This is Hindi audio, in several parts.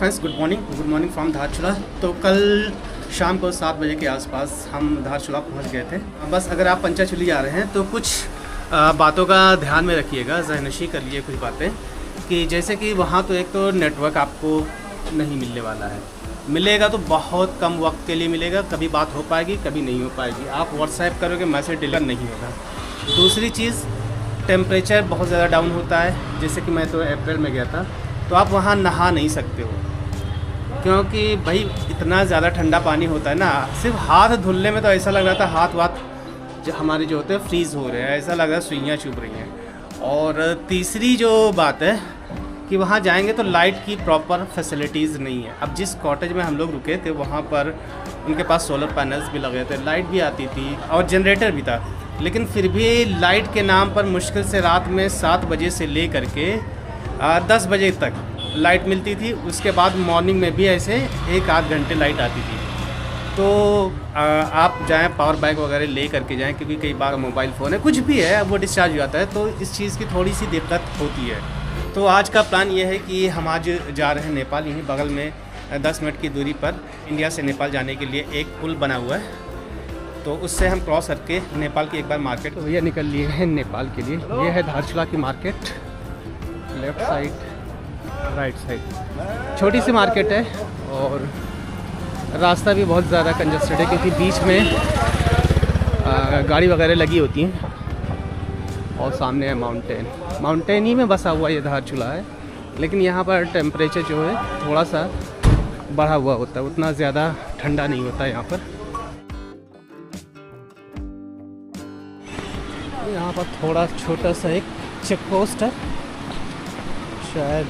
Friends, good morning from Dharchula. तो कल शाम को 7 बजे के आसपास हम धारचूला पहुंच गए थे। बस अगर आप पंचाचूली जा रहे हैं तो कुछ बातों का ध्यान में रखिएगा, ज़हनशी कर लिए कुछ बातें कि जैसे कि वहाँ तो एक तो नेटवर्क आपको नहीं मिलने वाला है, मिलेगा तो बहुत कम वक्त के लिए मिलेगा, कभी बात हो पाएगी कभी नहीं हो पाएगी। आप व्हाट्सएप करोगे मैसेज डिलीवर नहीं होगा। दूसरी चीज़, टेम्परेचर बहुत ज़्यादा डाउन होता है। जैसे कि मैं तो अप्रैल में गया था तो आप वहाँ नहा नहीं सकते हो, क्योंकि भाई इतना ज़्यादा ठंडा पानी होता है ना, सिर्फ हाथ धुलने में तो ऐसा लग रहा था हाथ वाथ जो हमारे जो होते हैं फ्रीज़ हो रहे हैं, ऐसा लग रहा है सुइयाँ चुभ रही हैं। और तीसरी जो बात है कि वहाँ जाएंगे तो लाइट की प्रॉपर फैसिलिटीज़ नहीं है। अब जिस कॉटेज में हम लोग रुके थे वहाँ पर उनके पास सोलर पैनल्स भी लगे थे, लाइट भी आती थी और जनरेटर भी था, लेकिन फिर भी लाइट के नाम पर मुश्किल से रात में 7 बजे से ले करके 10 बजे तक लाइट मिलती थी। उसके बाद मॉर्निंग में भी ऐसे 1-8 घंटे लाइट आती थी। तो आप जाएं पावर बैंक वगैरह ले करके जाएं, क्योंकि कई बार मोबाइल फ़ोन है कुछ भी है वो डिस्चार्ज हो जाता है, तो इस चीज़ की थोड़ी सी दिक्कत होती है। तो आज का प्लान ये है कि हम आज जा रहे हैं नेपाल। यहीं बगल में 10 मिनट की दूरी पर इंडिया से नेपाल जाने के लिए एक पुल बना हुआ है, तो उससे हम क्रॉस करके नेपाल की एक बार मार्केट। तो भैया निकल लिए हैं नेपाल के लिए। ये है धारचूला की market, left side right side छोटी सी मार्केट है और रास्ता भी बहुत ज़्यादा कंजस्टेड है, क्योंकि बीच में गाड़ी वगैरह लगी होती हैं। और सामने है माउंटेन ही में बसा हुआ ये धारचूला है, लेकिन यहाँ पर टेम्परेचर जो है थोड़ा सा बढ़ा हुआ होता है, उतना ज़्यादा ठंडा नहीं होता यहाँ पर। यहाँ पर थोड़ा छोटा सा एक चेक पोस्ट है, शायद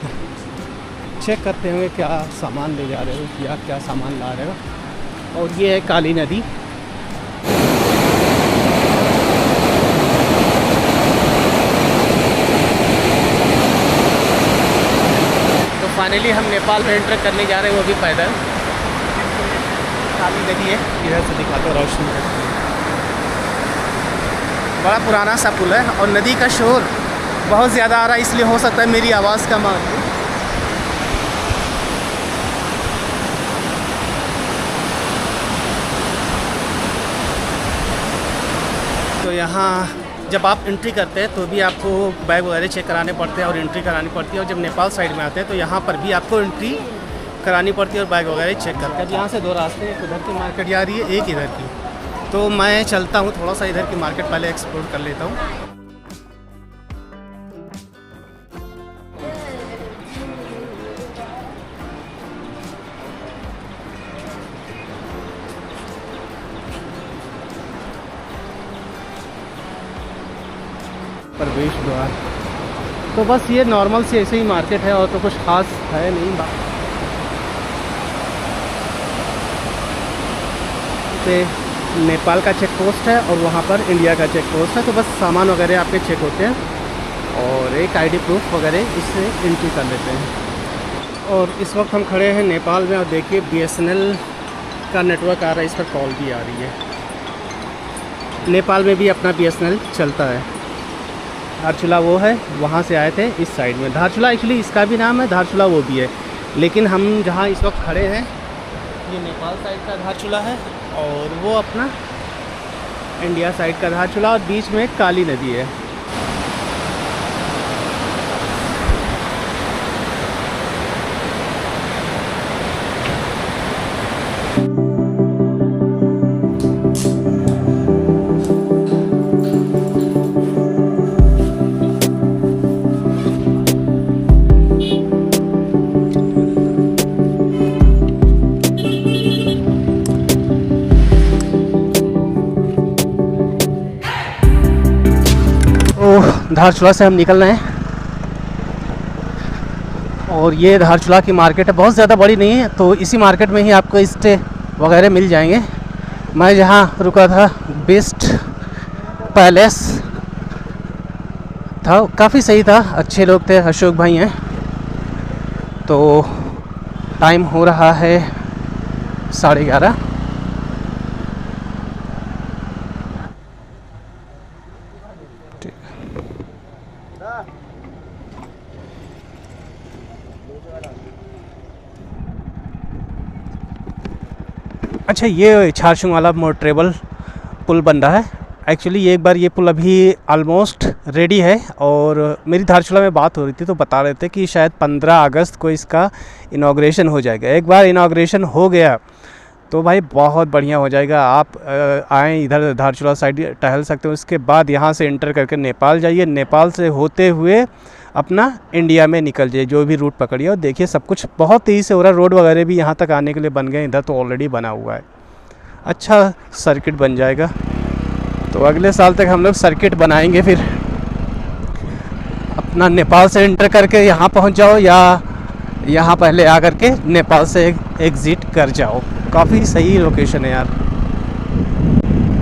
चेक करते होंगे क्या सामान ले जा रहे हो या क्या सामान ला रहे हो। और ये है काली नदी। तो फाइनली हम नेपाल में एंटर करने जा रहे हैं, वो भी पैदल। काली नदी है, इधर से दिखाते हो रोशनी है। बड़ा पुराना सा पुल है और नदी का शोर बहुत ज़्यादा आ रहा है, इसलिए हो सकता है मेरी आवाज़ कम आ रही है। तो यहाँ जब आप एंट्री करते हैं तो भी आपको बैग वगैरह चेक कराने पड़ते हैं और एंट्री करानी पड़ती है, और जब नेपाल साइड में आते हैं तो यहाँ पर भी आपको एंट्री करानी पड़ती है और बैग वगैरह चेक करते हैं। यहाँ से 2 रास्ते, एक उधर की मार्केट जा रही है, एक इधर की। तो मैं चलता हूँ थोड़ा सा इधर की मार्केट पहले एक्सप्लोर कर लेता हूँ। प्रवेश द्वार तो बस ये नॉर्मल सी ऐसे ही मार्केट है और तो कुछ खास है नहीं। से नेपाल का चेक पोस्ट है और वहाँ पर इंडिया का चेक पोस्ट है, तो बस सामान वगैरह आपके चेक होते हैं और एक आईडी प्रूफ वगैरह इससे एंट्री कर लेते हैं। और इस वक्त हम खड़े हैं नेपाल में और देखिए BSNL का नेटवर्क आ रहा है, इस पर कॉल भी आ रही है। नेपाल में भी अपना BSNL चलता है। धारचूला वो है, वहाँ से आए थे इस साइड में। धारचूला एक्चुअली इसका भी नाम है, धारचूला वो भी है, लेकिन हम जहाँ इस वक्त खड़े हैं ये नेपाल साइड का धारचूला है और वो अपना इंडिया साइड का धारचूला, और बीच में काली नदी है। धारचूला से हम निकल रहे हैं और ये धारचूला की मार्केट है, बहुत ज़्यादा बड़ी नहीं है, तो इसी मार्केट में ही आपको स्टे वगैरह मिल जाएंगे। मैं जहाँ रुका था बेस्ट पैलेस था, काफ़ी सही था, अच्छे लोग थे, अशोक भाई हैं। तो टाइम हो रहा है 11:30। अच्छा, ये छारशुंग वाला मोटरेबल पुल बन रहा है। एक्चुअली एक बार ये पुल अभी ऑलमोस्ट रेडी है, और मेरी धारचूला में बात हो रही थी तो बता रहे थे कि शायद 15 अगस्त को इसका इनाग्रेशन हो जाएगा। एक बार इनाग्रेशन हो गया तो भाई बहुत बढ़िया हो जाएगा। आप आएँ इधर धारचूला साइड टहल सकते हो। उसके बाद यहाँ से इंटर करके नेपाल जाइए, नेपाल से होते हुए अपना इंडिया में निकल जाइए, जो भी रूट पकड़िए। और देखिए सब कुछ बहुत तेज़ी से हो रहा है। रोड वगैरह भी यहाँ तक आने के लिए बन गए, इधर तो ऑलरेडी बना हुआ है। अच्छा सर्किट बन जाएगा, तो अगले साल तक हम लोग सर्किट बनाएंगे। फिर अपना नेपाल से इंटर करके यहाँ पहुँच जाओ, या यहाँ पहले आ करके नेपाल से एग्ज़िट कर जाओ। काफ़ी सही लोकेशन है यार,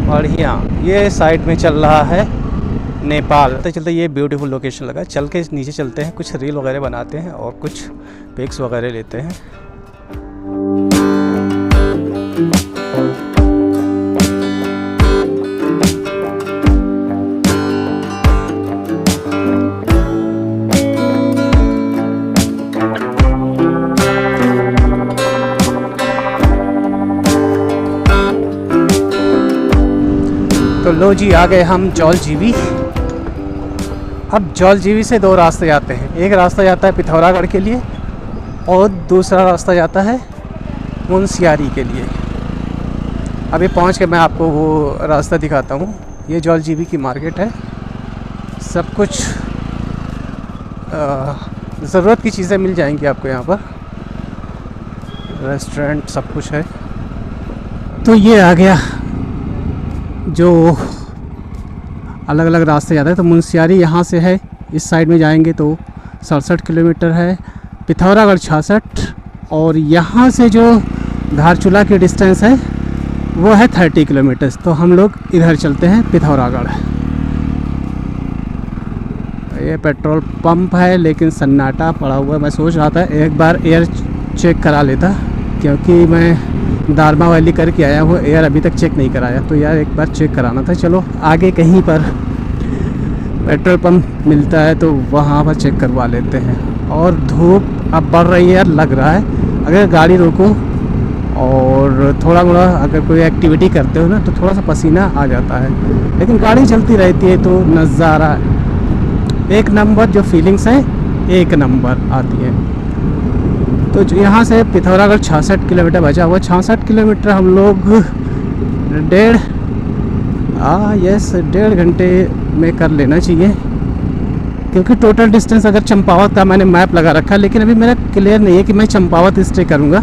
बढ़िया। ये साइड में चल रहा है नेपाल। चलते चलते ये ब्यूटीफुल लोकेशन लगा। चल के नीचे चलते हैं, कुछ रील वगैरह बनाते हैं और कुछ पिक्स वगैरह लेते हैं। तो लो जी, आ गए हम जौलजीबी। अब जौलजीबी से दो रास्ते जाते हैं। एक रास्ता जाता है पिथौरागढ़ के लिए और दूसरा रास्ता जाता है मुनस्यारी के लिए। अभी पहुंच के मैं आपको वो रास्ता दिखाता हूँ। ये जौलजीबी की मार्केट है। सब कुछ ज़रूरत की चीज़ें मिल जाएंगी आपको यहाँ पर, रेस्टोरेंट सब कुछ है। तो ये आ गया जो अलग अलग रास्ते जाते हैं। तो मुनस्यारी यहाँ से है, इस साइड में जाएंगे तो 67 किलोमीटर है, पिथौरागढ़ 66, और यहाँ से जो धारचूला की डिस्टेंस है वो है 30 किलोमीटर। तो हम लोग इधर चलते हैं पिथौरागढ़। ये पेट्रोल पंप है लेकिन सन्नाटा पड़ा हुआ है। मैं सोच रहा था एक बार एयर चेक करा लेता, क्योंकि मैं दारमा वैली करके आया हूँ, एयर अभी तक चेक नहीं कराया। तो यार एक बार चेक कराना था। चलो आगे कहीं पर पेट्रोल पंप मिलता है तो वहाँ पर चेक करवा लेते हैं। और धूप अब बढ़ रही है यार, लग रहा है अगर गाड़ी रोको और थोड़ा मोड़ा अगर कोई एक्टिविटी करते हो ना तो थोड़ा सा पसीना आ जाता है, लेकिन गाड़ी चलती रहती है तो नज़ारा एक नंबर, जो फीलिंग्स है एक नंबर आती है। तो यहाँ से पिथौरागढ़ 66 किलोमीटर बचा हुआ। 66 किलोमीटर हम लोग डेढ़ घंटे में कर लेना चाहिए, क्योंकि टोटल डिस्टेंस अगर चंपावत का मैंने मैप लगा रखा है, लेकिन अभी मेरा क्लियर नहीं है कि मैं चंपावत स्टे करूँगा।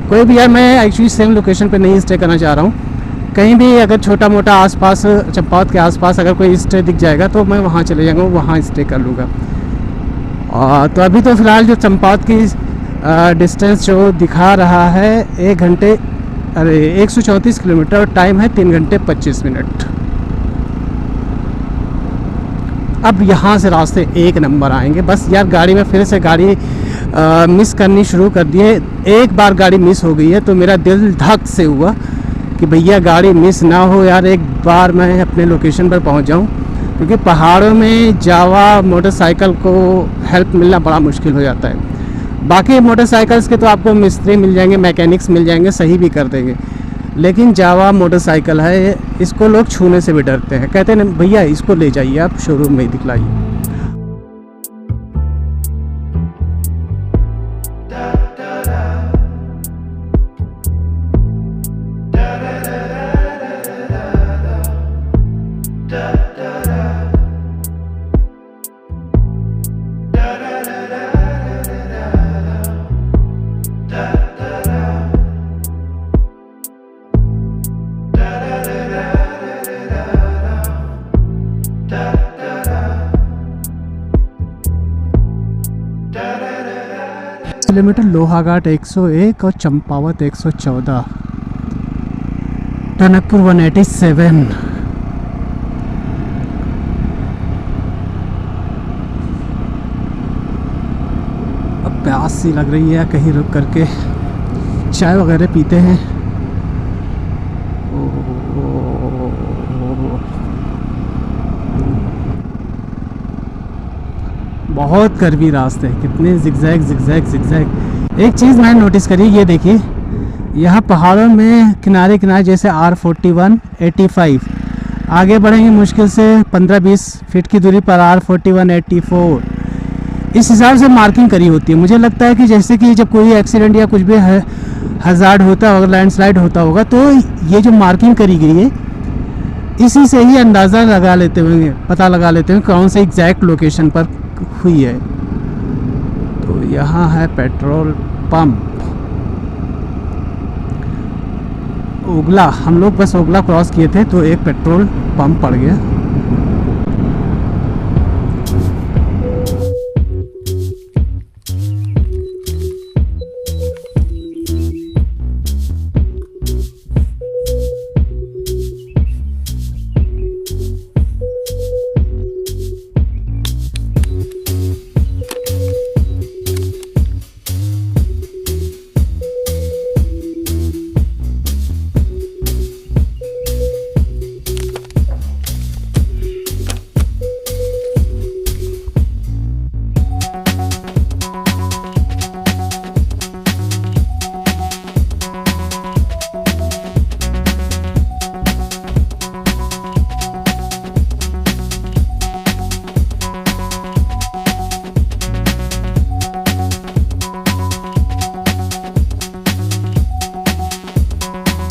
कोई भी यार, मैं एक्चुअली सेम लोकेशन पे नहीं स्टे करना चाह रहा हूँ। कहीं भी अगर छोटा मोटा आसपास चंपावत के आसपास अगर कोई स्टे दिख जाएगा तो मैं वहाँ चले जाऊँगा, वहाँ स्टे कर लूँगा। तो अभी तो फ़िलहाल जो चंपावत की डिस्टेंस जो दिखा रहा है 134 किलोमीटर और टाइम है 3 घंटे 25 मिनट। अब यहाँ से रास्ते एक नंबर आएंगे। बस यार गाड़ी में फिर से गाड़ी मिस करनी शुरू कर दी है। एक बार गाड़ी मिस हो गई है तो मेरा दिल धक से हुआ कि भैया गाड़ी मिस ना हो यार, एक बार मैं अपने लोकेशन पर पहुँच जाऊँ, क्योंकि पहाड़ों में जावा मोटरसाइकिल को हेल्प मिलना बड़ा मुश्किल हो जाता है। बाकी मोटरसाइकिल्स के तो आपको मिस्त्री मिल जाएंगे, मैकेनिक्स मिल जाएंगे, सही भी कर देंगे, लेकिन जावा मोटरसाइकिल है, इसको लोग छूने से भी डरते हैं। कहते हैं भैया इसको ले जाइए आप शोरूम में ही दिखलाइए। किलोमीटर लोहाघाट 101 और चंपावत 114, टनकपुर 187। अब प्यास सी लग रही है, कहीं रुक करके चाय वगैरह पीते हैं। बहुत गर्मी रास्ते, कितने जिगजैग। एक चीज़ मैंने नोटिस करी, ये देखिए यहाँ पहाड़ों में किनारे किनारे जैसे R41, 85, आगे बढ़ेंगे मुश्किल से 15-20 फीट की दूरी पर R41, 84, इस हिसाब से मार्किंग करी होती है। मुझे लगता है कि जैसे कि जब कोई एक्सीडेंट या कुछ भी हज़ार्ड होता होगा, लैंडस्लाइड होता होगा, तो ये जो मार्किंग करी गई है इसी से ही अंदाज़ा लगा लेते होंगे, पता लगा लेते हैं कौन से एग्जैक्ट लोकेशन पर हुई है। तो यहाँ है पेट्रोल पंप ओगला। हम लोग बस ओगला क्रॉस किए थे तो एक पेट्रोल पंप पड़ गया।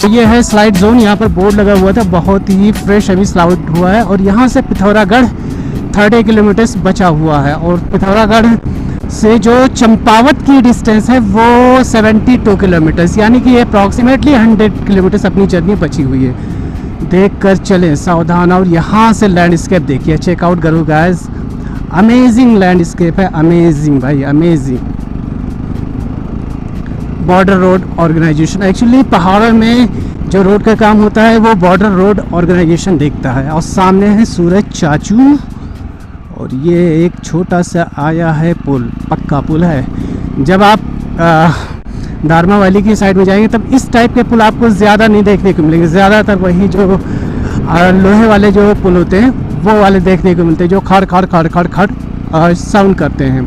तो ये है स्लाइड जोन। यहाँ पर बोर्ड लगा हुआ था, बहुत ही फ्रेश अभी स्लाइड हुआ है। और यहाँ से पिथौरागढ़ 30 किलोमीटर्स बचा हुआ है। और पिथौरागढ़ से जो चंपावत की डिस्टेंस है वो 72 किलोमीटर्स, यानी कि अप्रॉक्सीमेटली 100 किलोमीटर्स अपनी जर्नी बची हुई है। देख कर चलें, सावधान। और यहाँ से लैंडस्केप देखिए, चेकआउट करो गाइस, अमेजिंग लैंडस्केप है, अमेजिंग भाई, amazing. Border road organisation, actually पहाड़ों में जो रोड का काम होता है वो बॉर्डर रोड ऑर्गेनाइजेशन देखता है। और सामने है सूरज चाचू, और ये एक छोटा सा आया है पुल, पक्का पुल है। जब आप दारमा वैली की साइड में जाएंगे तब इस टाइप के पुल आपको ज़्यादा नहीं देखने को मिलेंगे। ज़्यादातर वही जो लोहे वाले जो पुल होते हैं वो वाले देखने को मिलते हैं, जो खड़ खड़ खड़ खड़ खड़ साउंड करते हैं।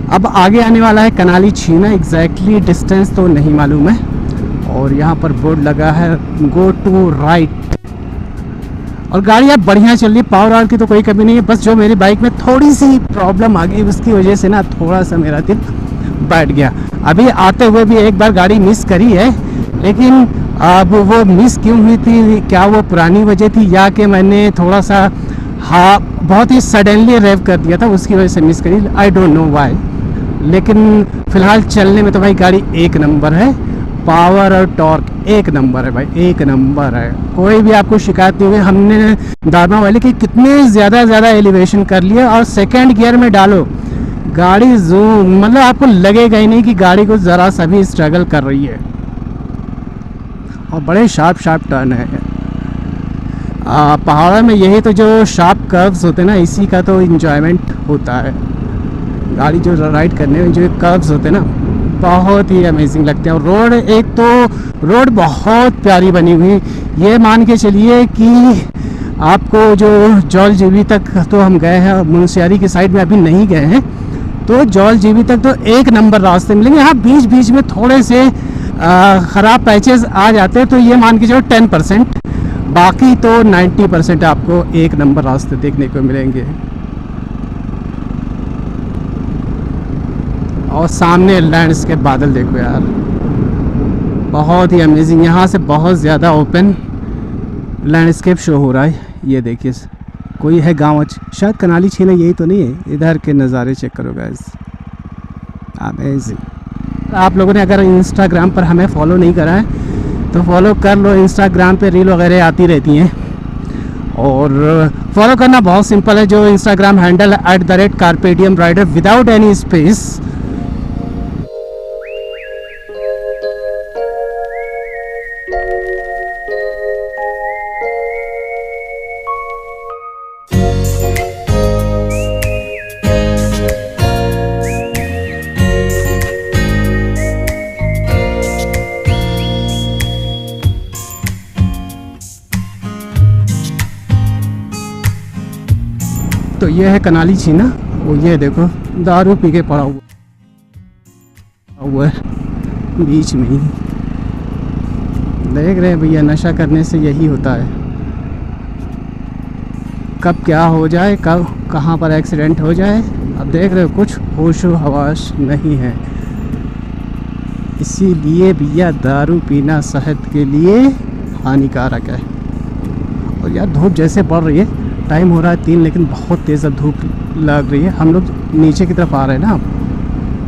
अब आगे आने वाला है कनाली छीना, एग्जैक्टली डिस्टेंस तो नहीं मालूम है। और यहाँ पर बोर्ड लगा है गो टू राइट। और गाड़ी अब बढ़िया चल रही है, पावर आवर की तो कोई कमी नहीं है। बस जो मेरी बाइक में थोड़ी सी प्रॉब्लम आ गई उसकी वजह से ना थोड़ा सा मेरा दिल बैठ गया। अभी आते हुए भी एक बार गाड़ी मिस करी है, लेकिन अब वो मिस क्यों हुई थी, क्या वो पुरानी वजह थी या कि मैंने थोड़ा सा बहुत ही सडनली रेव कर दिया था, उसकी वजह से मिस करी, आई डोंट नो वाई। लेकिन फ़िलहाल चलने में तो भाई गाड़ी एक नंबर है, पावर और टॉर्क एक नंबर है भाई, एक नंबर है। कोई भी आपको शिकायत नहीं हुई। हमने दारमा वैली की कितने ज़्यादा एलिवेशन कर लिया, और सेकंड गियर में डालो गाड़ी जूम, मतलब आपको लगेगा ही नहीं कि गाड़ी को ज़रा सा भी स्ट्रगल कर रही है। और बड़े शार्प टर्न है। पहाड़ों में यही तो जो शार्प कर्व्स होते हैं ना, इसी का तो इंजॉयमेंट होता है। गाड़ी जो राइड करने में जो कर्व्स होते हैं ना, बहुत ही अमेजिंग लगते हैं। और रोड, एक तो रोड बहुत प्यारी बनी हुई। ये मान के चलिए कि आपको जो जौल जीबी तक तो हम गए हैं, मुनस्यारी की साइड में अभी नहीं गए हैं, तो जौल जीबी तक तो एक नंबर रास्ते मिलेंगे। हाँ, बीच बीच में थोड़े से ख़राब पैचेस आ जाते हैं, तो ये मान के चलो 10%, बाकी तो 90% आपको एक नंबर रास्ते देखने को मिलेंगे। और सामने लैंडस्केप, बादल देखो यार, बहुत ही अमेजिंग। यहाँ से बहुत ज़्यादा ओपन लैंडस्केप शो हो रहा है। ये देखिए, कोई है गाँव, शायद कनाली छीना यही तो नहीं है। इधर के नज़ारे चेक करो गाइस, अमेजिंग। आप लोगों ने अगर इंस्टाग्राम पर हमें फॉलो नहीं करा है तो फॉलो कर लो। इंस्टाग्राम पे रील वगैरह आती रहती हैं, और फॉलो करना बहुत सिंपल है। जो इंस्टाग्राम हैंडल है @carpedium rider without any space. तो ये है कनाली छीना। वो ये देखो दारू पी के पड़ा हुआ है बीच में ही। देख रहे हैं भैया, नशा करने से यही होता है, कब क्या हो जाए, कब कहाँ पर एक्सीडेंट हो जाए। अब देख रहे हो कुछ होश हवास नहीं है। इसीलिए भैया दारू पीना सेहत के लिए हानिकारक है। और यार धूप जैसे बढ़ रही है, टाइम हो रहा है 3, लेकिन बहुत तेज़ अब धूप लग रही है। हम लोग नीचे की तरफ आ रहे हैं ना,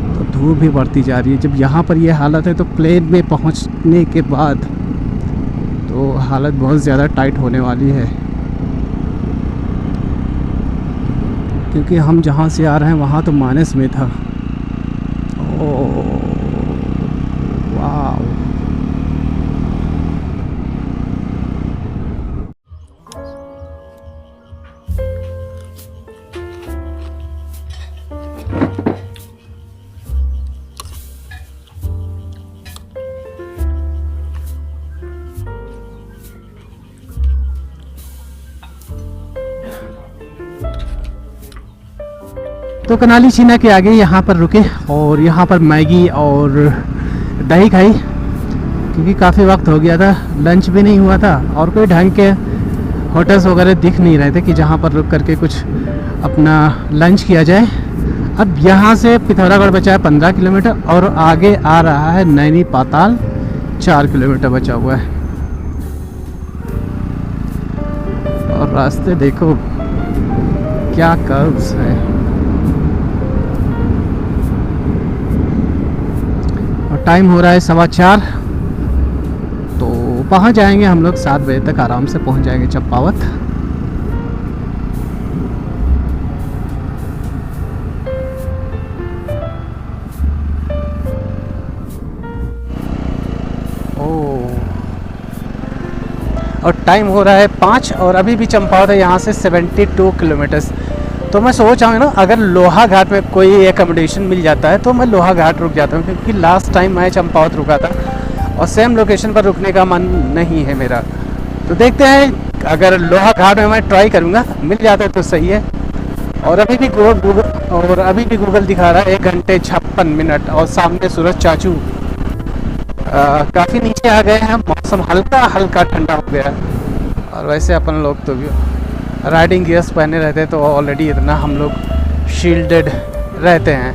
तो धूप भी बढ़ती जा रही है। जब यहाँ पर ये हालत है तो प्लेन में पहुँचने के बाद तो हालत बहुत ज़्यादा टाइट होने वाली है, क्योंकि हम जहाँ से आ रहे हैं वहाँ तो माइनस में था। ओह वाह। तो कनाली छीना के आगे यहाँ पर रुके और यहाँ पर मैगी और दही खाई, क्योंकि काफ़ी वक्त हो गया था, लंच भी नहीं हुआ था और कोई ढंग के होटल्स वगैरह दिख नहीं रहे थे कि जहाँ पर रुक करके कुछ अपना लंच किया जाए। अब यहाँ से पिथौरागढ़ बचा है 15 किलोमीटर और आगे आ रहा है नैनी पाताल 4 किलोमीटर बचा हुआ है। और रास्ते देखो क्या कर्व्स है। और टाइम हो रहा है 4:15, तो पहुंच जाएंगे हम लोग 7 बजे तक, आराम से पहुंच जाएंगे चंपावत। और टाइम हो रहा है 5 और अभी भी चंपावत है यहाँ से 72 किलोमीटर्स। तो मैं सोच रहा हूँ ना, अगर लोहा घाट में कोई एकोमोडेशन मिल जाता है तो मैं लोहा घाट रुक जाता हूँ, क्योंकि लास्ट टाइम मैं चंपावत रुका था और सेम लोकेशन पर रुकने का मन नहीं है मेरा। तो देखते हैं, अगर लोहा घाट में मैं ट्राई करूँगा, मिल जाता है तो सही है। और अभी भी गूगल दिखा रहा है 1 घंटे 56 मिनट और सामने सूरज चाचू काफ़ी नीचे आ गए हैं। मौसम हल्का हल्का ठंडा हो गया है। और वैसे अपन लोग तो भी राइडिंग गियर्स पहने रहते हैं, तो ऑलरेडी इतना हम लोग शील्डेड रहते हैं।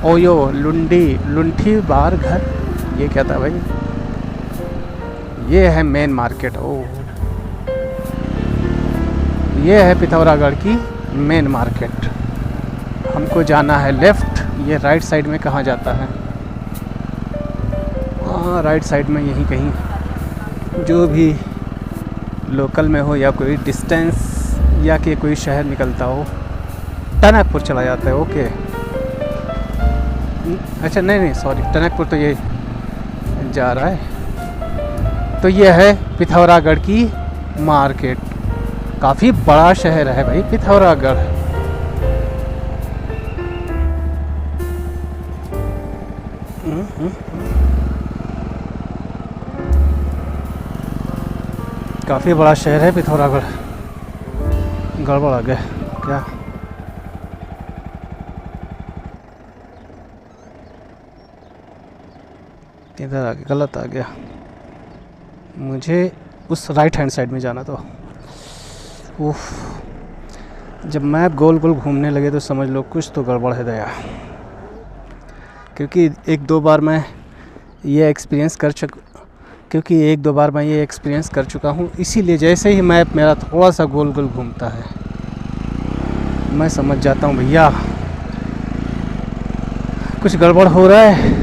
ओयो लुंठी बार घर, ये क्या था भाई? ये है मेन मार्केट। ओह, ये है पिथौरागढ़ की मेन मार्केट। हमको जाना है लेफ़्ट। ये राइट साइड में कहाँ जाता है? हाँ, राइट साइड में यहीं कहीं, जो भी लोकल में हो या कोई डिस्टेंस या कि कोई शहर निकलता हो, टनकपुर चला जाता है। ओके, अच्छा नहीं सॉरी, टनकपुर तो ये जा रहा है। तो ये है पिथौरागढ़ की मार्केट। काफ़ी बड़ा शहर है भाई पिथौरागढ़। काफ़ी बड़ा शहर है पिथौरागढ़। गड़बड़ आ गया क्या? इधर आ गया, गलत आ गया। मुझे उस राइट हैंड साइड में जाना था। उफ, जब मैप गोल गोल घूमने लगे तो समझ लो कुछ तो गड़बड़ है दया। क्योंकि एक दो बार मैं ये एक्सपीरियंस कर चुका हूँ, इसीलिए जैसे ही मैप मेरा थोड़ा सा गोल गोल घूमता है मैं समझ जाता हूँ भैया कुछ गड़बड़ हो रहा है,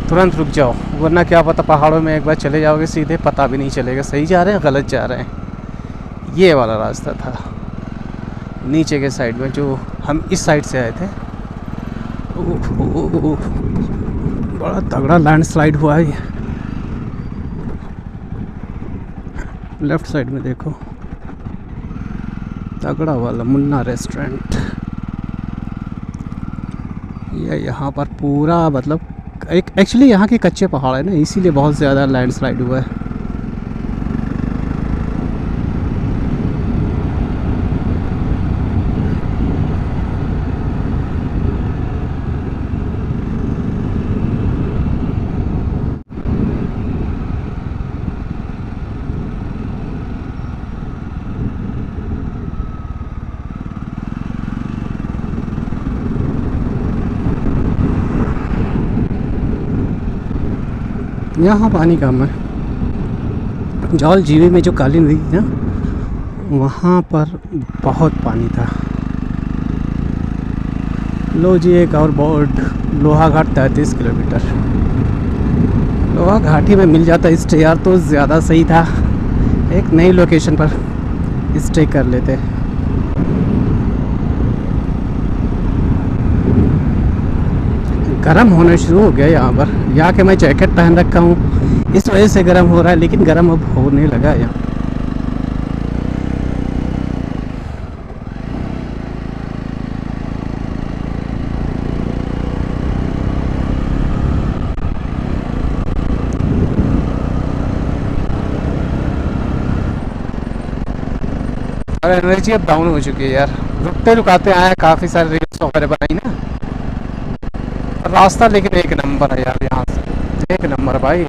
तुरंत रुक जाओ, वरना क्या पता पहाड़ों में एक बार चले जाओगे सीधे पता भी नहीं चलेगा सही जा रहे हैं गलत जा रहे हैं। ये वाला रास्ता था नीचे के साइड में, जो हम इस साइड से आए थे। बड़ा तगड़ा लैंडस्लाइड हुआ है। लेफ्ट साइड में देखो, तगड़ा वाला मुन्ना रेस्टोरेंट। ये यहाँ पर पूरा मतलब एक्चुअली यहाँ के कच्चे पहाड़ है ना, इसीलिए बहुत ज़्यादा लैंडस्लाइड हुआ है। यहाँ पानी कम है। जौल जीवी में जो काली नदी थी ना, वहाँ पर बहुत पानी था। लो जी एक और बोर्ड, लोहाघाट 33 किलोमीटर। लोहा घाटी में मिल जाता स्टे यार तो ज़्यादा सही था। एक नई लोकेशन पर स्टे कर लेते। गर्म होना शुरू हो गया यहाँ पर। यहाँ के मैं जैकेट पहन रखा हूँ, इस वजह से गर्म हो रहा है, लेकिन गर्म अब होने लगा है यहाँ। और एनर्जी अब डाउन हो चुकी है यार। रुकते रुकाते आया, काफ़ी सारे रील्स वगैरह बनाई ना। रास्ता लेकिन एक नंबर है यार, यहाँ से एक नंबर भाई।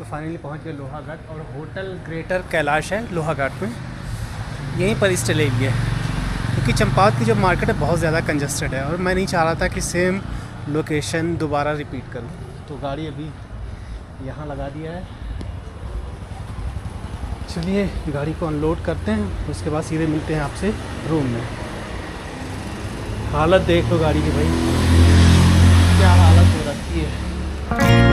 फाइनली पहुंच गए लोहाघाट, और होटल ग्रेटर कैलाश है लोहाघाट में, यहीं पर स्टे ले लिए। क्योंकि चंपावत की जो मार्केट है बहुत ज़्यादा कंजस्टेड है, और मैं नहीं चाह रहा था कि सेम लोकेशन दोबारा रिपीट करूं। तो गाड़ी अभी यहाँ लगा दिया है। चलिए गाड़ी को अनलोड करते हैं, उसके बाद सीधे मिलते हैं आपसे रूम में। हालत देख लो गाड़ी की भाई, क्या हालत हो रखी है।